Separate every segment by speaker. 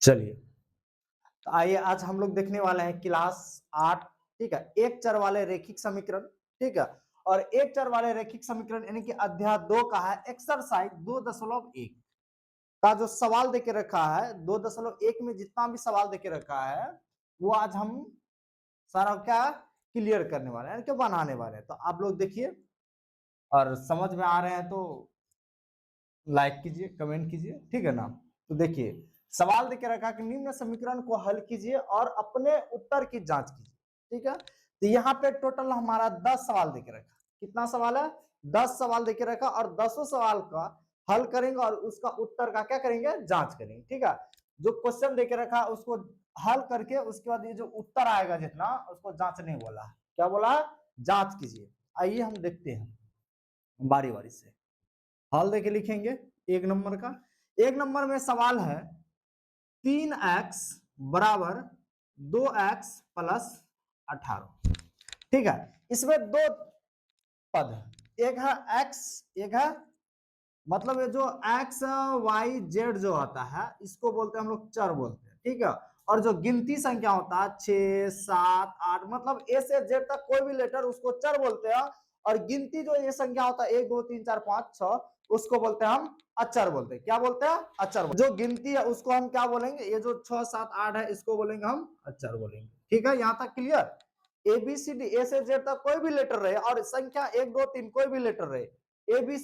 Speaker 1: चलिए, तो आइए आज हम लोग देखने वाले हैं क्लास 8। ठीक है, एक चर वाले रैखिक समीकरण। ठीक है, और एक चर वाले रैखिक समीकरण यानी कि अध्याय 2 का है एक्सरसाइज 2.1 का जो सवाल देके रखा है। 2.1 में जितना भी सवाल देके रखा है वो आज हम सारा क्या क्लियर करने वाले हैं, यानी कि बनाने वाले हैं। तो आप लोग देखिए और समझ में आ रहे हैं तो लाइक कीजिए, कमेंट कीजिए, ठीक है ना। तो देखिए सवाल देके रखा कि निम्न समीकरण को हल कीजिए और अपने उत्तर की जांच कीजिए। ठीक है, तो यहाँ पे टोटल हमारा 10 सवाल देके रखा। कितना सवाल है? 10 सवाल देके रखा और 10 सवाल का हल करेंगे और उसका उत्तर का क्या करेंगे? जांच करेंगे। ठीक है, जो क्वेश्चन देके रखा उसको हल करके उसके बाद ये जो उत्तर आएगा जितना उसको जांचने बोला है। क्या बोला है? जांच कीजिए। आइए हम देखते हैं बारी बारी से। हल देके लिखेंगे एक नंबर का। एक नंबर में सवाल है 3x बराबर 2x प्लस 18। ठीक है, इसमें दो पद है, एक है x, एक है मतलब ये जो x y z जो होता है इसको बोलते हैं हम लोग चर बोलते हैं। ठीक है, और जो गिनती संख्या होता है 6 7 8 मतलब a से z तक कोई भी लेटर उसको चर बोलते हैं। और गिनती जो ये संख्या होता है 1 2 3 4 5 6 उसको बोलते हैं हम अचर बोलते हैं। क्या बोलते हैं? अचर। जो गिनती है उसको हम क्या बोलेंगे? ये जो 6 7 8 है इसको बोलेंगे हम अचर बोलेंगे। ठीक है, यहाँ तक clear? A B C D A से जेड तक कोई भी लेटर रहे और संख्या 1 2 3 कोई भी लेटर रहे, ए बी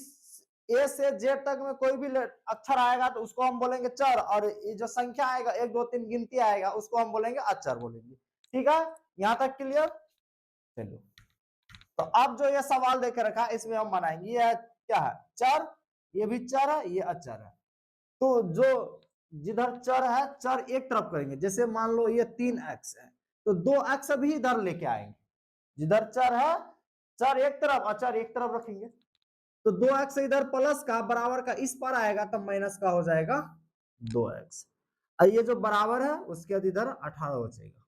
Speaker 1: ए से जेड तक में कोई भी अक्षर आएगा तो उसको हम बोलेंगे चर, और ये जो संख्या आएगा 1 2 3 गिनती आएगा उसको हम बोलेंगे अचर बोलेंगे। ठीक है, यहाँ तक क्लियर? चलो, तो अब जो ये सवाल देके रखा है इसमें हम बनाएंगे। ये क्या है? चर। ये भी चर है, ये अचर है। तो जो जिधर चर है चर एक तरफ करेंगे। जैसे मान लो ये 3x है तो 2x भी इधर लेके आएंगे। जिधर चर है चर एक तरफ अचर एक तरफ रखेंगे। तो 2x इधर प्लस का बराबर का इस पर आएगा तब माइनस का हो जाएगा 2x। ये जो बराबर है उसके बाद इधर 18 हो जाएगा।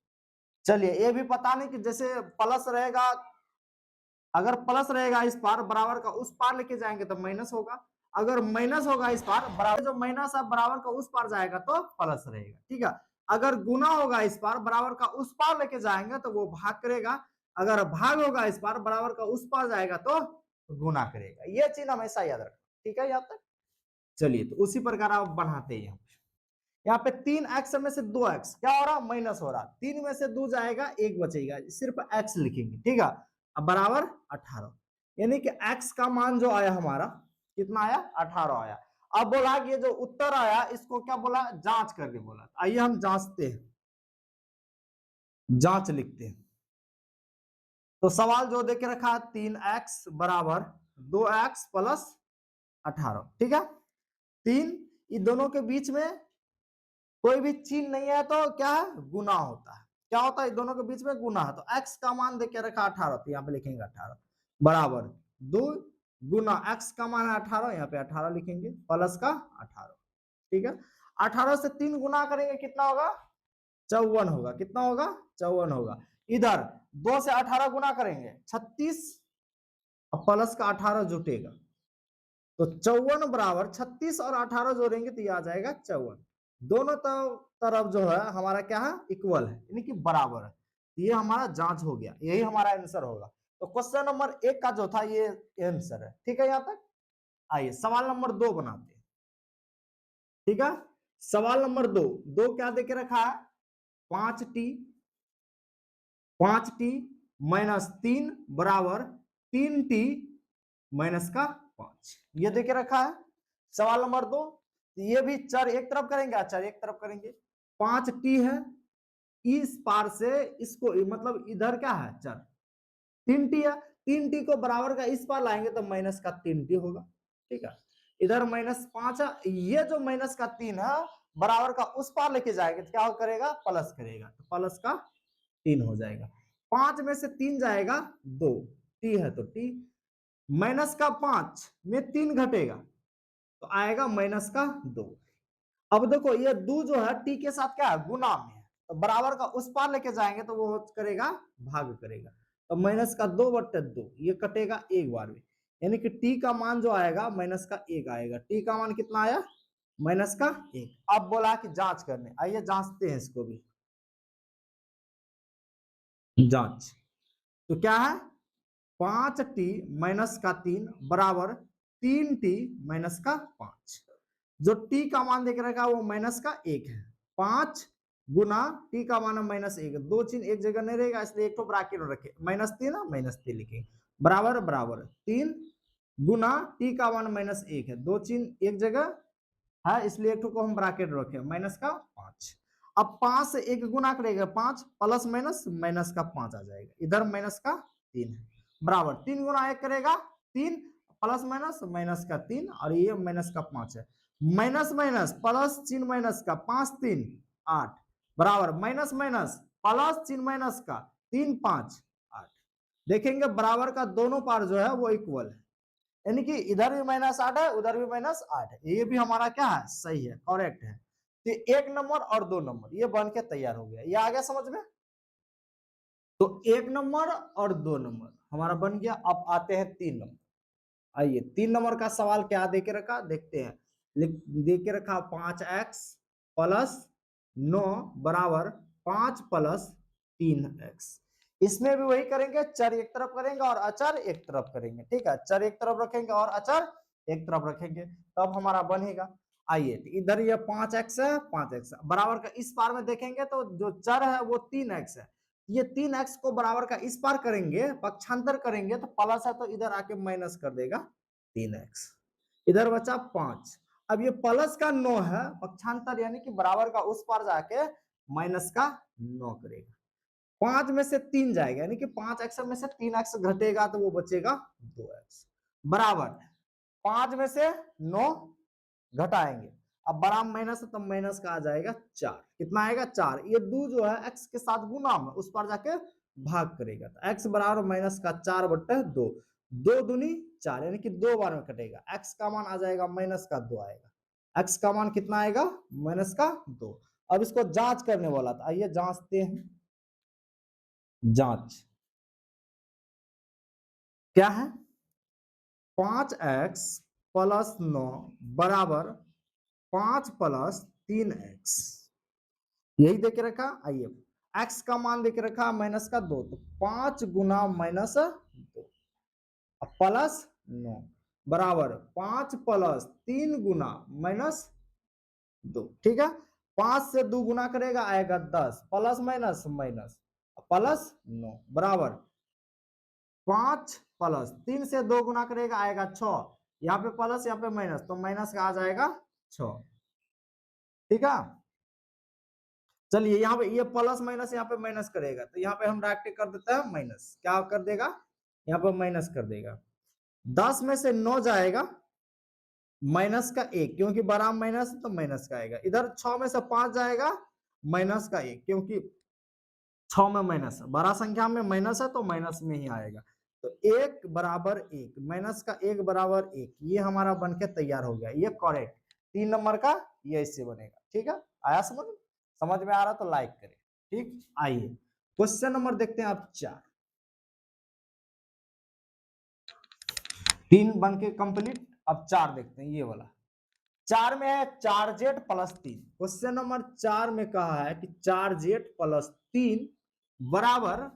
Speaker 1: चलिए, ये भी पता नहीं कि जैसे प्लस रहेगा, अगर प्लस रहेगा इस पार बराबर का उस पार लेके जाएंगे तो माइनस होगा। अगर माइनस होगा इस पार बराबर, जो माइनस है बराबर का उस पार जाएगा तो प्लस रहेगा। ठीक है, अगर गुना होगा इस पार बराबर का उस पार लेके जाएंगे तो वो भाग करेगा। अगर भाग होगा इस पार बराबर का उस पार जाएगा तो गुना करेगा। ये चीज हमेशा याद रखना। ठीक है यहाँ तक? चलिए, तो उसी प्रकार आप बढ़ाते हैं। यहाँ पे 3x में से 2x क्या हो रहा? माइनस हो रहा। 3 में से 2 जाएगा 1 बचेगा, सिर्फ x लिखेंगे। ठीक है, अब बराबर 18, यानी कि x का मान जो आया हमारा कितना आया? 18 आया। अब बोला कि ये जो उत्तर आया इसको क्या बोला? जांच करके बोला। आइए हम जांचते हैं, जांच लिखते हैं। तो सवाल जो देके रखा है 3x बराबर 2x प्लस 18। ठीक है, 3 इन दोनों के बीच में कोई भी चिन्ह नहीं है तो क्या है? गुना होता है। क्या होता है? दोनों के बीच में गुना है। तो x का मान देके रखा 18 तो यहाँ पे लिखेंगे 18 बराबर 2 गुना x का मान है 18, यहाँ पे 18 लिखेंगे प्लस का 18। ठीक है, 18 से 3 गुना करेंगे कितना होगा? 54 होगा। कितना होगा? 54 होगा। इधर 2 से 18 गुना करेंगे 36 और प्लस का 18 जुटेगा तो 54 बराबर 36 और 18 जोड़ेंगे तो ये आ जाएगा 54। दोनों तरफ जो है हमारा क्या है? इक्वल है, यानी कि बराबर है। ये हमारा जांच हो गया, यही हमारा आंसर होगा। तो क्वेश्चन नंबर 1 का जो था ये आंसर है। ठीक है यहाँ तक? आइए सवाल नंबर 2 बनाते हैं। ठीक है, सवाल नंबर 2 दो क्या देके रखा है? 5t 5t माइनस 3 बराबर 3t माइनस का 5, ये देके रखा है सवाल नंबर 2। ये भी चर एक तरफ करेंगे, चर एक तरफ करेंगे। 5t है, इस पार से इसको मतलब इधर क्या है? चर 3t है, 3t को बराबर का इस पार लाएंगे तो माइनस का 3t होगा। ठीक है, इधर -5 है, ये जो माइनस का 3 है बराबर का उस पार लेके जाएंगे तो क्या करेगा? प्लस करेगा, तो प्लस का 3 हो जाएगा। 5 में से 3 जाएगा 2, t है तो t, माइनस का 5 में 3 घटेगा तो आएगा माइनस का 2। अब देखो ये 2 जो है टी के साथ क्या है? गुना में है, तो बराबर का उस पार लेके जाएंगे तो वो करेगा भाग करेगा। तो माइनस का 2/2 ये कटेगा एक बार में, यानी कि टी का मान जो आएगा माइनस का 1 आएगा। टी का मान कितना आया? माइनस का 1। अब बोला कि जांच करने, आइए जांचते हैं इसको भी। जांच तो क्या है, 5t माइनस का 3 बराबर 3t माइनस का 5। जो t का मान देख रखा है वो माइनस का 1 है। 5 गुना t का मान माइनस 1, दो चिन्ह एक जगह नहीं रहेगा इसलिए एक तो ब्रैकेट में रखे, -3 लिखे, बराबर बराबर 3 गुना t का मान -1 है, दो चिन्ह एक जगह है इसलिए एक को हम ब्रैकेट रखे माइनस का 5। अब 5 से 1 गुना करेगा 5 प्लस माइनस माइनस का 5 आ जाएगा, इधर माइनस का 3 है, बराबर 3 गुना 1 करेगा 3 प्लस माइनस माइनस का 3 और ये माइनस का 5 है, माइनस माइनस प्लस चिन्ह माइनस का 5 3 8 बराबर माइनस माइनस प्लस चिन्ह माइनस का 3 5 8। देखेंगे बराबर का दोनों पार जो है वो इक्वल है, यानी कि इधर भी -8 है उधर भी -8 है, ये भी हमारा क्या है, सही है, करेक्ट है। तो 1 नंबर और 2 नंबर ये बन के तैयार हो गया, ये आ गया समझ में। तो 1 नंबर और 2 नंबर हमारा बन गया। अब आते हैं 3 नंबर। आइए 3 नंबर का सवाल क्या दे के रखा देखते हैं। दे के रखा 5x प्लस 9 बराबर 5 प्लस 3x। इसमें भी वही करेंगे, चर एक तरफ करेंगे और अचर एक तरफ करेंगे, ठीक है, चर एक तरफ रखेंगे और अचर एक तरफ रखेंगे, तब हमारा बनेगा। आइए इधर ये 5x है, 5x बराबर का इस पार में देखेंगे तो जो चर है वो 3x है, ये 3x को बराबर का इस पार करेंगे, पक्षांतर करेंगे तो प्लस है तो इधर आके माइनस कर देगा 3x, इधर बचा 5। अब ये प्लस का 9 है, पक्षांतर यानी कि बराबर का उस पार जाके माइनस का 9 करेगा, 5 में से 3 जाएगा यानी कि 5x में से 3x घटेगा तो वो बचेगा 2x, बराबर 5 में से 9 घटाएंगे, अब बराबर माइनस है तो माइनस का आ जाएगा 4, कितना आएगा 4, ये 2 जो है x के साथ गुना में उस पर जाके भाग करेगा तो x बराबर माइनस का 4/2, 2 दूनी 4 यानी कि 2 बार में कटेगा, x का मान आ जाएगा माइनस का 2 आएगा, x का मान कितना आएगा माइनस का 2। अब इसको जांच करने वाला था, आइए जांचते हैं। जांच क्या है, 5x प्लस 9 बराबर 5 प्लस 3x, यही देके रखा। आइए x का मान देके रखा माइनस का 2, तो 5 गुना -2 प्लस 9 बराबर 5 प्लस 3 गुना -2, ठीक है, 5 से 2 गुना करेगा आएगा 10 प्लस माइनस माइनस प्लस 9 बराबर 5 प्लस 3 से 2 गुना करेगा आएगा 6, यहाँ पे प्लस यहाँ पे माइनस तो माइनस का आ जाएगा 6, ठीक है। चलिए यहाँ पे ये प्लस माइनस यहाँ पे माइनस करेगा तो यहाँ पे हम डायरेक्ट कर देते हैं माइनस, क्या कर देगा यहाँ पे माइनस कर देगा, 10 में से 9 जाएगा माइनस का 1 क्योंकि बराबर माइनस तो माइनस का आएगा, इधर 6 में से 5 जाएगा माइनस का 1 क्योंकि 6 में माइनस है, बड़ा संख्या में माइनस है तो माइनस में ही आएगा, तो 1 बराबर 1 माइनस का 1 बराबर 1, ये हमारा बन के तैयार हो गया, ये करेक्ट 3 नंबर का ये इससे बनेगा, ठीक है। आया समझ, समझ में आ रहा तो लाइक करें, ठीक। आइए क्वेश्चन नंबर देखते हैं अब 4, 3 बन के कंप्लीट, अब 4 देखते हैं, ये वाला 4 में है 4z प्लस 3, क्वेश्चन नंबर 4 में कहा है कि 4z प्लस 3 बराबर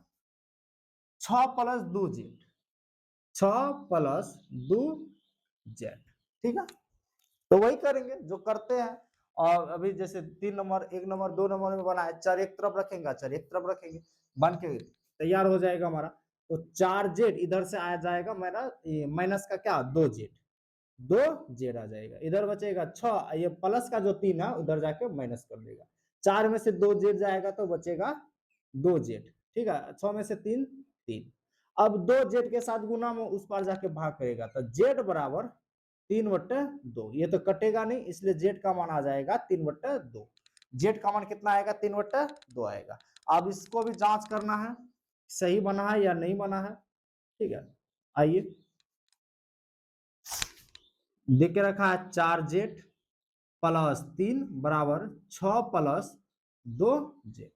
Speaker 1: 6 प्लस 2z, 6 प्लस 2z, ठीक है, तो वही करेंगे जो करते हैं। और अभी जैसे 3 नंबर 1 नंबर 2 नंबर में बना है, 4 एक तरफ रखेंगे 4 एक तरफ रखेंगे, बन के तैयार हो जाएगा हमारा। तो 4z इधर से आ जाएगा माइनस का क्या 2z, 2z आ जाएगा, इधर बचेगा 6, ये प्लस का जो 3 है उधर जाके माइनस कर देगा, 4 में से 2z जाएगा तो बचेगा 2z, ठीक है, 6 में से 3 3, अब 2z के साथ गुना में उस पार जाके भाग करेगा तो z बराबर 3/2, ये तो कटेगा नहीं इसलिए z का मान आ जाएगा 3/2, z का मान कितना आएगा 3/2 आएगा। अब इसको भी जांच करना है सही बना है या नहीं बना है, ठीक है। आइए दे के रखा है 4z प्लस 3 बराबर 6 प्लस 2z,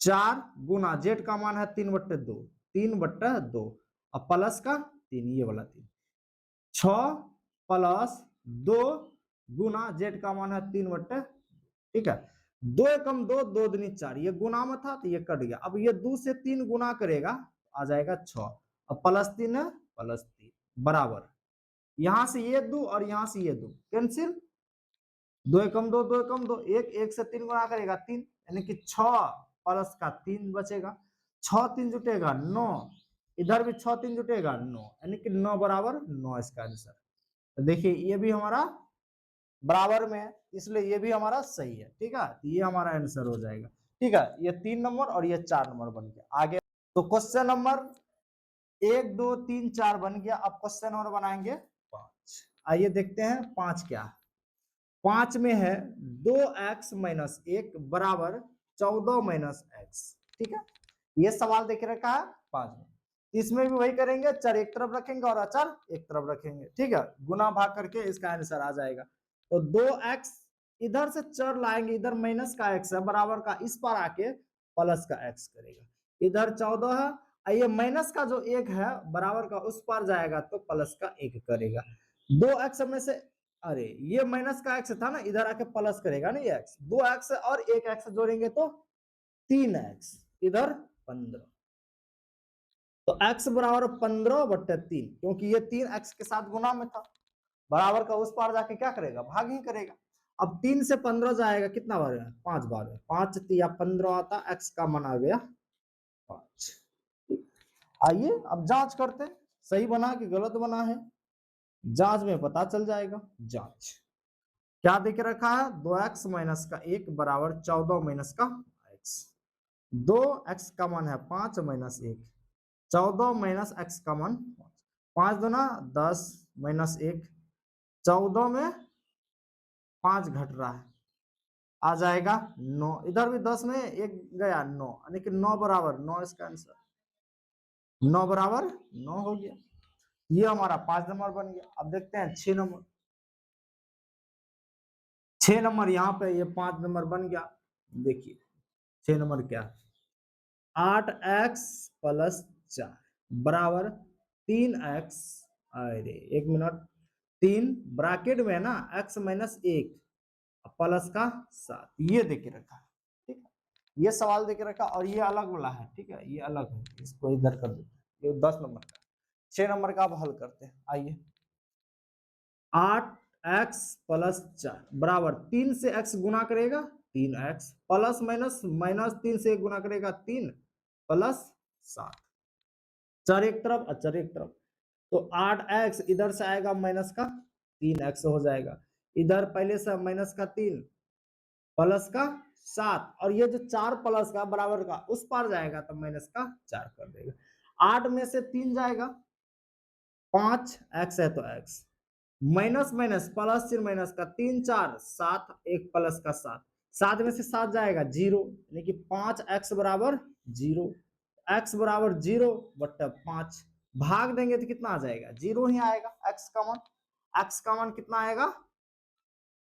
Speaker 1: 4 गुना z का मान है 3/2, 3/2 और प्लस का 3, ये वाला 3, 6 प्लस 2 गुना जेड का मान है 3/, ठीक है। 2 एकम 2, 2 दूनी 4, ये गुना में था तो ये कट गया। अब ये 2 से 3 गुना करेगा, आ जाएगा 6, अब +3 है, +3 बराबर, यहां से ये 2 और यहां से ये 2 कैंसिल, 2 एकम 2, 2 एकम 2, 1, 1 से 3 गुना करेगा 3, यानी कि 6 प्लस का 3 बचेगा, 6 3 जुटेगा 9, इधर भी 6 3 जुटेगा 9, यानी कि 9 बराबर 9 इसका आंसर। तो देखिए ये भी हमारा बराबर में है, इसलिए ये भी हमारा सही है, ठीक है। ये हमारा आंसर हो जाएगा, ठीक है। ये 3 नंबर और ये 4 नंबर बन गया। आगे तो क्वेश्चन नंबर 1 2 3 4 बन गया। अब क्वेश्चन नंबर बनाएंगे 5। आइए देखते हैं 5 क्या है। 5 में है 2x - 1 बराबर 14 - x, ठीक है। ये सवाल देख रखा है 5 में, इसमें भी वही करेंगे, चर एक तरफ रखेंगे और अचर एक तरफ रखेंगे, ठीक है। गुना भाग करके इसका आंसर आ जाएगा। तो 2x इधर से चर लाएंगे, इधर माइनस का x है, बराबर का इस पर आके प्लस का x करेगा, इधर 14 है, ये माइनस का जो 1 है बराबर का उस पर जाएगा तो प्लस का 1 करेगा। 2x में से, अरे ये माइनस का x था ना, इधर आके प्लस करेगा ना ये x, 2x और 1x जोड़ेंगे तो 3x, इधर 15, तो x बराबर 15/3, क्योंकि ये 3x के साथ गुना में था, बराबर का उस पार जाके क्या करेगा, भाग ही करेगा। अब 3 से 15 जाएगा, कितना बार है, 5 बार है, 5 तिया 15 आता, x का मान आ गया 5। आइए अब जांच करते हैं, सही बना कि गलत बना है, जांच में पता चल जाएगा। जांच क्या देख रखा है, 2x - का 1 बराबर 14 - का x, 2x का मान है 5 - 1, 14 - x का मान 5 दूना 10 -1, 14 में 5 घट रहा है, आ जाएगा 9, इधर भी 10 में 1 गया 9, यानी कि 9 बराबर 9 इसका आंसर, 9 बराबर 9 हो गया। ये हमारा 5 नंबर बन गया। अब देखते हैं 6 नंबर। 6 नंबर यहाँ पे ये 5 नंबर बन गया। देखिए 6 नंबर क्या है, 8x + 4 बराबर 3x, अरे 1 मिनट, 3 ब्रैकेट में है ना, x - 1 प्लस का 7, ये देके रखा है, ठीक है। ये सवाल देके रखा और ये अलग वाला है, ठीक है, ये अलग है, इसको इधर कर देते, ये 10 नंबर का। 6 नंबर का अब हल करते हैं। आइए 8x + 4 बराबर 3 से x गुना करेगा 3x, प्लस माइनस माइनस 3 से 1 गुना करेगा 3 प्लस 7, चर एक तरफ अचर एक तरफ, तो 8x इधर से आएगा माइनस का 3x हो जाएगा, इधर पहले से माइनस का 3 प्लस का 7, और ये जो 4 प्लस का बराबर का उस पार जाएगा तो माइनस का 4 कर देगा। 8 में से 3 जाएगा, 5 x है तो x, माइनस माइनस प्लस चिन्ह माइनस का 3 4 7, 1 प्लस का 7, 7 में से 7 जाएगा 0, यानी कि 5x बराबर 0, x बराबर 0/5, भाग देंगे तो कितना आ जाएगा, 0 ही आएगा। x का मान, x का मान कितना आएगा,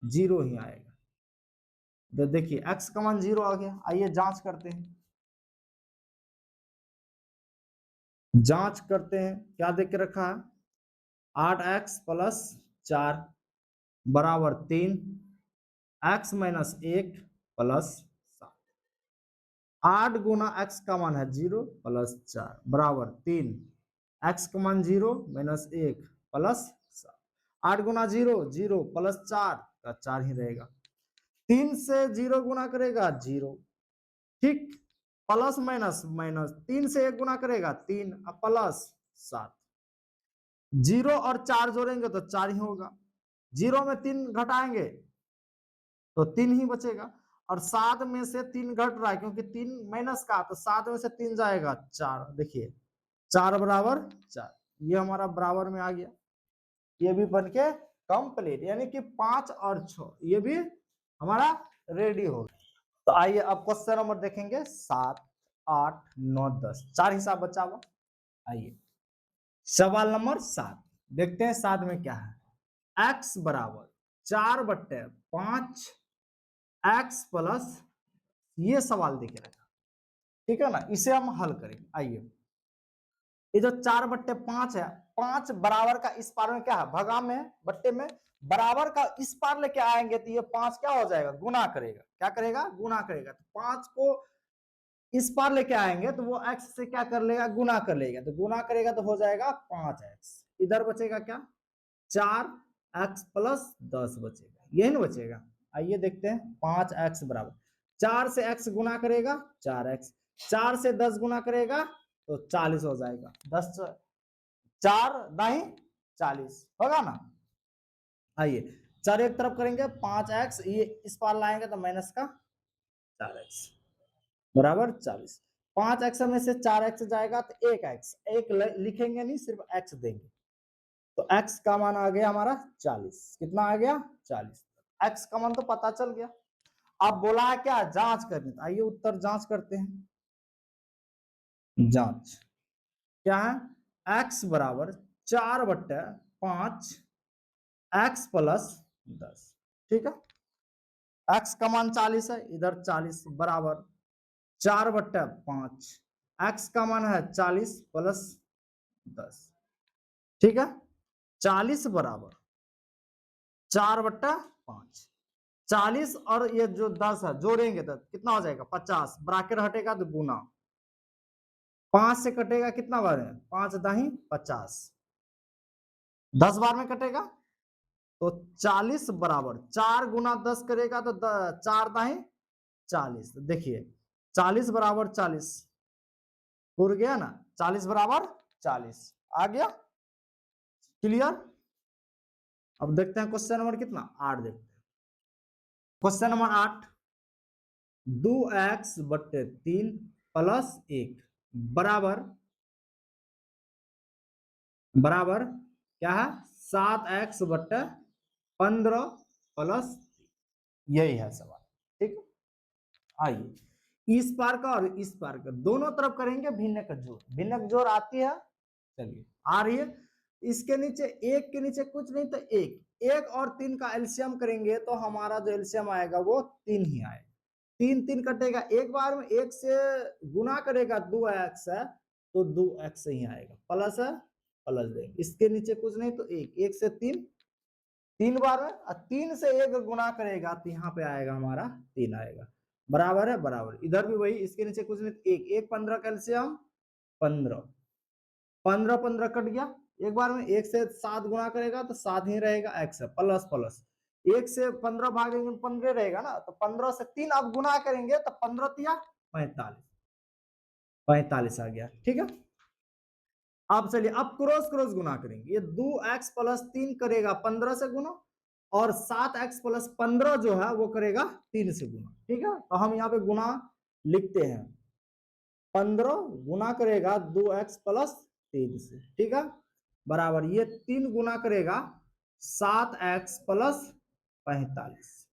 Speaker 1: 0 ही आएगा। तो देखिए x का मान 0 आ गया। आइए जांच करते हैं, जांच करते हैं क्या देख के रखा है, 8x + 4 बराबर 3, x - 1 प्लस 7, 8 गुना x का मान है 0 प्लस 4 बराबर 3, x का मान 0 - 1 प्लस 7, 8 गुना 0 0 प्लस 4 का 4 ही रहेगा, 3 से 0 गुना करेगा 0, ठीक, प्लस माइनस माइनस 3 से 1 गुना करेगा 3 प्लस 7, 0 और 4 जोड़ेंगे तो 4 ही होगा, 0 में 3 घटाएंगे तो 3 ही बचेगा, और 7 में से 3 घट रहा है क्योंकि 3 माइनस का, तो 7 में से 3 जाएगा 4, देखिए 4 बराबर 4, ये हमारा बराबर में आ गया। ये भी बन के कंप्लीट, यानी कि 5 और 6 ये भी हमारा रेडी हो गया। तो आइए अब क्वेश्चन नंबर देखेंगे 7 8 9 10, 4 हिसाब बचा हुआ। आइए सवाल नंबर 7 देखते हैं, 7 में क्या है, x बराबर 4/5 x प्लस, ये सवाल देखे रखा, ठीक है ना, इसे हम हल करेंगे। आइए ये जो 4/5 है, 5 बराबर का इस पार में क्या है, भगा में बट्टे में बराबर का इस पार लेके आएंगे तो ये 5 क्या हो जाएगा, गुना करेगा, क्या करेगा, गुना करेगा। तो 5 को इस पार लेके आएंगे तो वो x से क्या कर लेगा, गुना कर लेगा, तो गुना करेगा तो हो जाएगा 5x। इधर बचेगा क्या, 4x प्लस 10 बचेगा, यही ना बचेगा। आइए देखते हैं, 5x बराबर 4 से x गुना करेगा 4x, 4 से 10 गुना करेगा तो 40 हो जाएगा, 10 4 दाही 40 होगा ना। आइए 4 एक तरफ करेंगे 5x, ये इस पार लाएंगे तो माइनस का 4x बराबर 40। 5x में से 4x जाएगा तो 1x, एक लिखेंगे नहीं, सिर्फ x देंगे, तो x का मान आ गया हमारा 40। कितना आ गया, 40। x का मान तो पता चल गया। अब बोला है क्या, जांच करनी, तो आइए उत्तर जांच करते हैं। जांच क्या है, x बराबर 4/5 x प्लस 10, ठीक है। x का मान 40 है, इधर 40 बराबर 4/5, x का मान है 40 प्लस 10, ठीक है। 40 बराबर 4/5, 40 और ये जो 10 है जोड़ेंगे तो कितना हो जाएगा, 50, ब्रैकेट हटेगा तो गुना, 5 से कटेगा कितना बार है, 5 दाही 50, 10 बार में कटेगा तो 40 बराबर 4 गुना 10 करेगा तो 4 दाही 40। देखिए 40 बराबर 40 पूर गया ना, 40 बराबर 40 आ गया, क्लियर। अब देखते हैं क्वेश्चन नंबर कितना, 8 देखते हैं। क्वेश्चन नंबर 8, 2x/3 प्लस 1 बराबर बराबर क्या है, 7x/15 प्लस, यही है सवाल, ठीक है। आइए इस पार का और इस पार का दोनों तरफ करेंगे भिन्न का जोड़, भिन्न का जोड़ आती है, चलिए आ रही है। इसके नीचे एक के नीचे कुछ नहीं तो एक, एक और 3 का एलसीएम करेंगे तो हमारा जो एलसीएम आएगा वो 3 ही आएगा, 3 3 कटेगा, एक बार में एक से गुना करेगा 2x है तो 2x ही आएगा, प्लस है प्लस देंगे, इसके नीचे कुछ नहीं तो एक, एक से 3 3 बार में, 3 से 1 गुना करेगा तो यहाँ पे आएगा हमारा 3 आएगा, बराबर है बराबर। इधर भी वही, इसके नीचे कुछ नहीं, एक एक 15 कैल्शियम 15, 15 15 कट गया, एक बार में एक से 7 गुना करेगा तो 7 ही रहेगा, x है प्लस प्लस, एक से 15 भागेंगे 15 रहेगा ना, तो 15 से 3 अब गुना करेंगे तो 15 तिया 45, 45 आ गया, ठीक है। अब चलिए अब क्रॉस क्रॉस गुना करेंगे, ये 2x प्लस 3 करेगा 15 से गुना, और 7x प्लस 15 जो है वो करेगा 3 से गुना, ठीक है। तो हम यहाँ पे गुना लिखते हैं, 15 गुना करेगा 2x प्लस 3 से, ठीक है, बराबर ये 3 गुना करेगा 7x प्लस 45।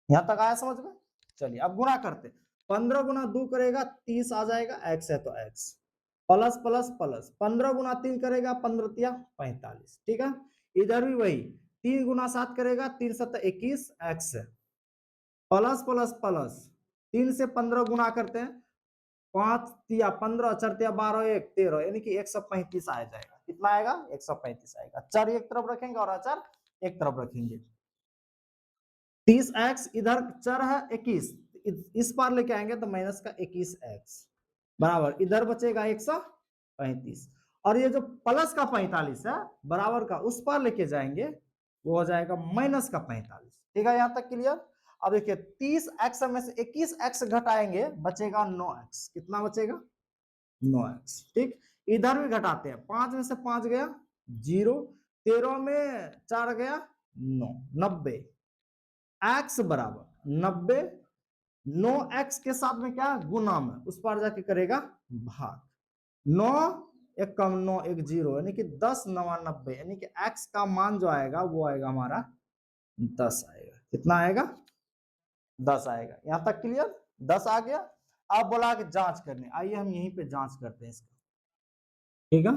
Speaker 1: यहां तक आया समझ में। चलिए अब गुना करते, 15 गुना 2 करेगा 30 आ जाएगा, x है तो x, प्लस प्लस प्लस 15 गुना 3 करेगा 15 तिया 45, ठीक है। इधर भी वही 3 गुना 7 करेगा 3 7 21 x, प्लस प्लस प्लस 3 से 15 गुना करते हैं, 5 तिया 15 4 तिया 12 1 13, यानी कि 135 आ जाएगा, कितना आएगा 135 आएगा। चर एक तरफ रखेंगे और अचर एक तरफ रखेंगे, 30x इधर चर है 21, इस पार लेके आएंगे तो माइनस का 21x बराबर, इधर बचेगा 135, और ये जो प्लस का 45 है बराबर का उस पार लेके जाएंगे वो हो जाएगा माइनस का 45, ठीक है, यहां तक क्लियर। अब देखिए 30x में से 21x घटाएंगे बचेगा 9x, कितना बचेगा 9x, ठीक। इधर भी घटाते हैं, 5 में से 5 गया 0, 13 में 4 गया 9, 90, x बराबर 90, 9x के साथ में क्या गुना में, उस पार जाके करेगा भाग, 9 एक कम 9 एक 0, यानी कि 10 9 90, यानी कि x का मान जो आएगा वो आएगा हमारा 10 आएगा, कितना आएगा 10 आएगा। यहां तक क्लियर, 10 आ गया। अब बोला कि जांच करने, आइए हम यहीं पे जांच करते हैं इसका, ठीक है,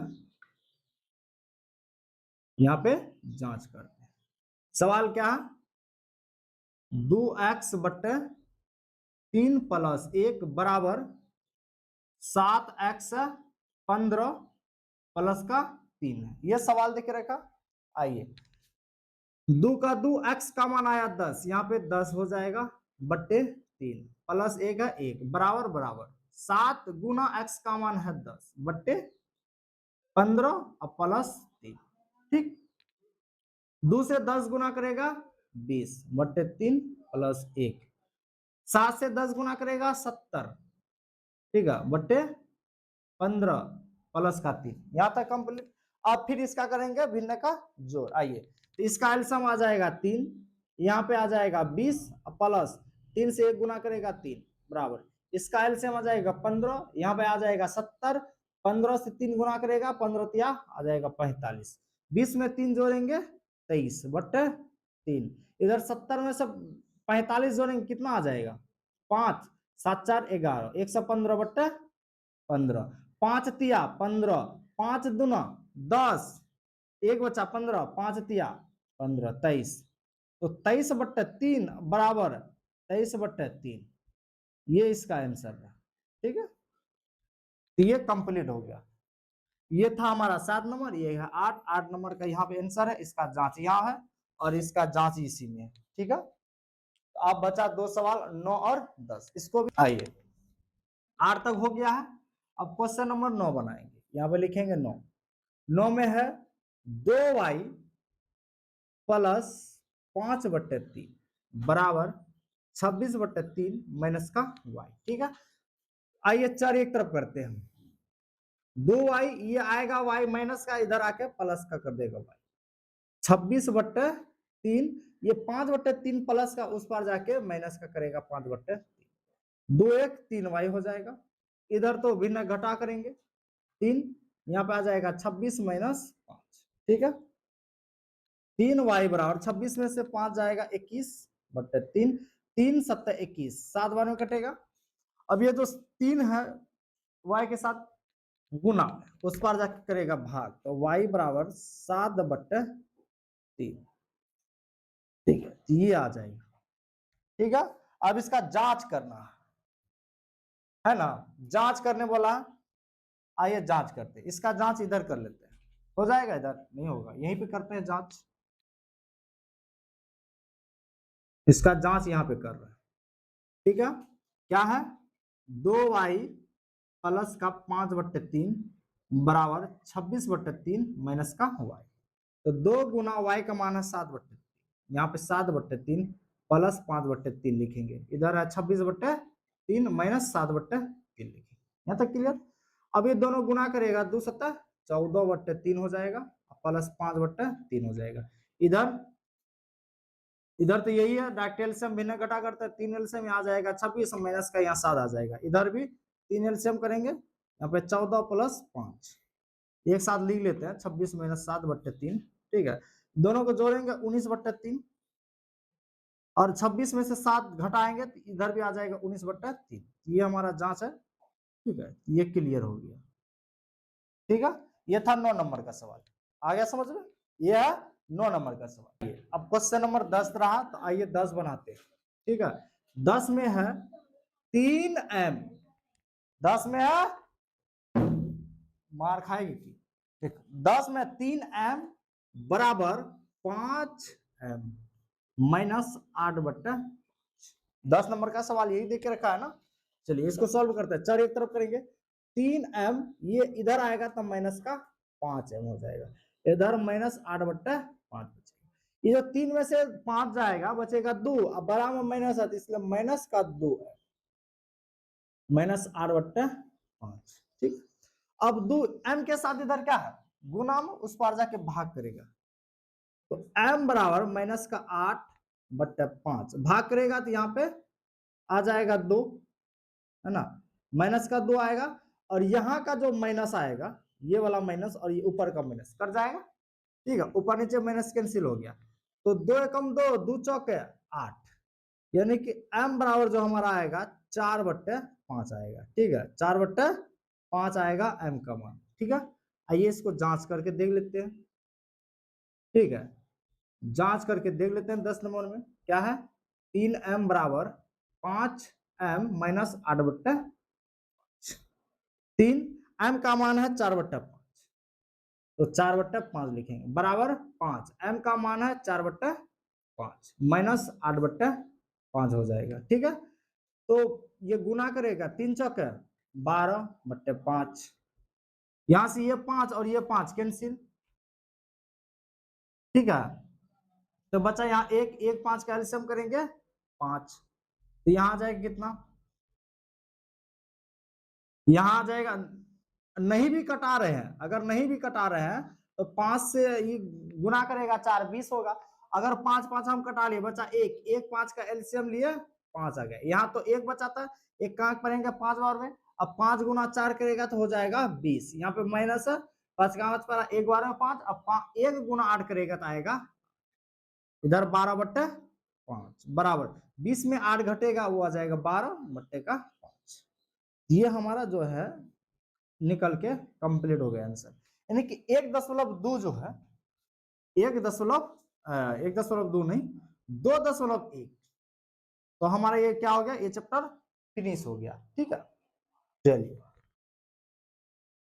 Speaker 1: यहाँ पे जांच करते हैं। सवाल क्या है, 2x/3 प्लस 1 बराबर 7x 15 प्लस का 3 है, यह सवाल देखे रखा। आइए दो का दो, एक्स का मान आया 10, यहाँ पे 10 हो जाएगा बट्टे 3 प्लस एक है 1 बराबर बराबर 7 गुना एक्स का मान है 10 बट्टे 15 और प्लस 3। ठीक, 2 से 10 गुना करेगा 20 बट्टे 3 प्लस 1, 7 से 10 गुना करेगा 70, ठीक है, बट्टे 15 प्लस का 3, यहां तक कंप्लीट। अब फिर इसका करेंगे भिन्न का जोड़। आइए, तो इसका एलसीएम आ जाएगा 3, यहाँ पे आ जाएगा 20 प्लस 3 से 1 गुना करेगा 3 बराबर, इसका एलसीएम आ जाएगा 15, यहाँ पे आ जाएगा 70, 15 से 3 गुना करेगा 15 तिया आ जाएगा 45, 20 में 3 जोड़ेंगे 23 बट्टे 3, इधर 70 में से 45 जोड़ेंगे कितना आ जाएगा 5, 7 4 11, 115 बट्टे 15, 5 तिया 15, 5 दूना 10, एक बचा 15, 5 तिया 15, 23, तो 23 बट्टे 3 बराबर 23 बट्टे 3, ये इसका आंसर है। ठीक है, तो ये कंप्लीट हो गया। ये था हमारा 7 नंबर, ये है 8, 8 नंबर का यहाँ पे आंसर है, इसका जांच यहाँ है और इसका जांच इसी में है। ठीक है, तो आप बचा 2 सवाल 9 और 10, इसको भी आइए 8 तक हो गया है। अब क्वेश्चन नंबर 9 बनाएंगे, यहाँ पे लिखेंगे 9, 9 में है 2y प्लस 5 बट्टे 3 बराबर 26 बट्टे 3 माइनस का y। ठीक है, आइए चार एक तरफ करते हैं, 2y ये आएगा y माइनस का, इधर आके प्लस का कर देगा y, 26 बट्टे 3, ये 5 बट्टे 3 प्लस का उस पार जाके माइनस का करेगा 5 बट्टे 3, 2 1 3y हो जाएगा, इधर तो भिन्न घटा करेंगे 3, यहाँ पे आ जाएगा 26 माइनस 5। ठीक है, 3y बराबर 26 में से 5 जाएगा 21 बट्टे 3, 3 7 21, 7 बार में कटेगा। अब ये जो 3 है y के साथ गुना, उस पर जाकर करेगा भाग, तो y बराबर 7 बट्टे 3। ठीक है, ये आ जाएगा। ठीक है, अब इसका जांच करना है ना, जांच करने बोला, आइए जांच करते हैं, इसका जांच इधर कर लेते हैं, हो जाएगा, इधर नहीं होगा, यहीं पे करते हैं जांच, इसका जांच यहाँ पे कर रहे हैं। ठीक है, क्या है 2y प्लस का 5 बट्टे 3 बराबर 26 बट्टे 3 माइनस का y, तो 2 गुना y का मान है 7 बट्टे 3, यहाँ पे 7 बट्टे 3 प्लस 5 बट्टे 3 लिखेंगे, इधर है 26 बट्टे 3 माइनस 7 बट्टे 3 लिखेंगे, यहाँ तक क्लियर। अब ये दोनों गुना करेगा 2 7 14 बट्टे 3 हो जाएगा प्लस 5 बट्टे 3 हो जाएगा, इधर इधर तो यही है, डायरेक्ट एलसीएम भिन्न घटा करते हैं, 3 एलसीएम यहाँ जाएगा 26 माइनस का यहाँ 7 आ जाएगा, इधर भी 3 एलसीएम करेंगे, यहाँ पे 14 प्लस 5 एक साथ लिख लेते हैं, 26 माइनस 7 बट्टे 3। ठीक है, दोनों को जोड़ेंगे 19 बट्टे 3 और 26 में से 7 घटाएंगे तो इधर भी आ जाएगा 19 बट्टे 3, ये हमारा जांच है। ठीक है, ये क्लियर हो गया। ठीक है, ये था 9 नंबर का सवाल, आ गया समझ में, ये है 9 नंबर का सवाल। अब क्वेश्चन नंबर 10 रहा, तो आइए 10 बनाते हैं। ठीक है, 10 में है 3m, 10 में है मार खाएगी की, ठीक, 10 में 3m बराबर 5m माइनस 8 बट्टा 10 नंबर का सवाल यही देख के रखा है ना। चलिए इसको सॉल्व करते हैं, चलिए एक तरफ करेंगे, 3m ये इधर आएगा तो माइनस का 5m हो जाएगा, इधर माइनस 8 बट्टा 5 बचेगा, ये जो 3 में से 5 जाएगा बचेगा 2, अब बड़ा में माइनस है इसलिए माइनस का 2 है, माइनस 8 बट्टा 5। ठीक, अब 2 m के साथ इधर क्या है गुना में, उस पार जाके भाग करेगा, तो m बराबर माइनस का 8 बट्टा 5 भाग करेगा तो यहाँ पे आ जाएगा 2, है ना, माइनस का 2 आएगा और यहाँ का जो माइनस आएगा ये वाला माइनस और ये ऊपर का माइनस कर जाएगा। ठीक है, ऊपर नीचे माइनस कैंसिल हो गया, तो 2 एकम 2, 2 चौके 8, यानी कि m बराबर जो हमारा आएगा 4 बट्टे 5 आएगा। ठीक है, 4 बट्टे 5 आएगा m का मान। ठीक है, आइए इसको जांच करके देख लेते हैं। ठीक है, जांच करके देख लेते हैं 10 नंबर में क्या है, 3m बराबर 5m माइनस 8 बट्टा 3, m का मान है 4 बट्टा 5, तो 4/5 लिखेंगे बराबर 5। m का मान है 4/5 माइनस 8/5 हो जाएगा। ठीक है, तो ये गुना करेगा 3 चौके 12/5, यहां से ये 5 और ये 5 कैंसिल। ठीक है, तो बचा यहाँ 1 5 का एलसीएम करेंगे 5, तो यहाँ आ जाएगा कितना, यहाँ आ जाएगा, नहीं भी कटा रहे हैं, अगर नहीं भी कटा रहे हैं तो 5 से ये गुना करेगा 4 20 होगा। अगर 5 5 हम कटा लिए बचा 1 5 का एलसीएम लिए 5 आ गया, यहाँ तो 1 बचा था, एक कहाँ पढ़ेंगे 5 बार में, अब 5 गुना 4 करेगा तो हो जाएगा 20, यहाँ पे माइनस 5 का मत पड़ा 1 बार में 5, अब 1 गुना 8 करेगा तो आएगा इधर 12/5 बराबर 20 में 8 घटेगा वो आ जाएगा 12/5। ये हमारा जो है निकल के कंप्लीट हो गया आंसर। यानी कि 1.2 जो है 1.2 नहीं 2.1, तो हमारा ये क्या हो गया, ये चैप्टर फिनिश हो गया। ठीक है, चलिए।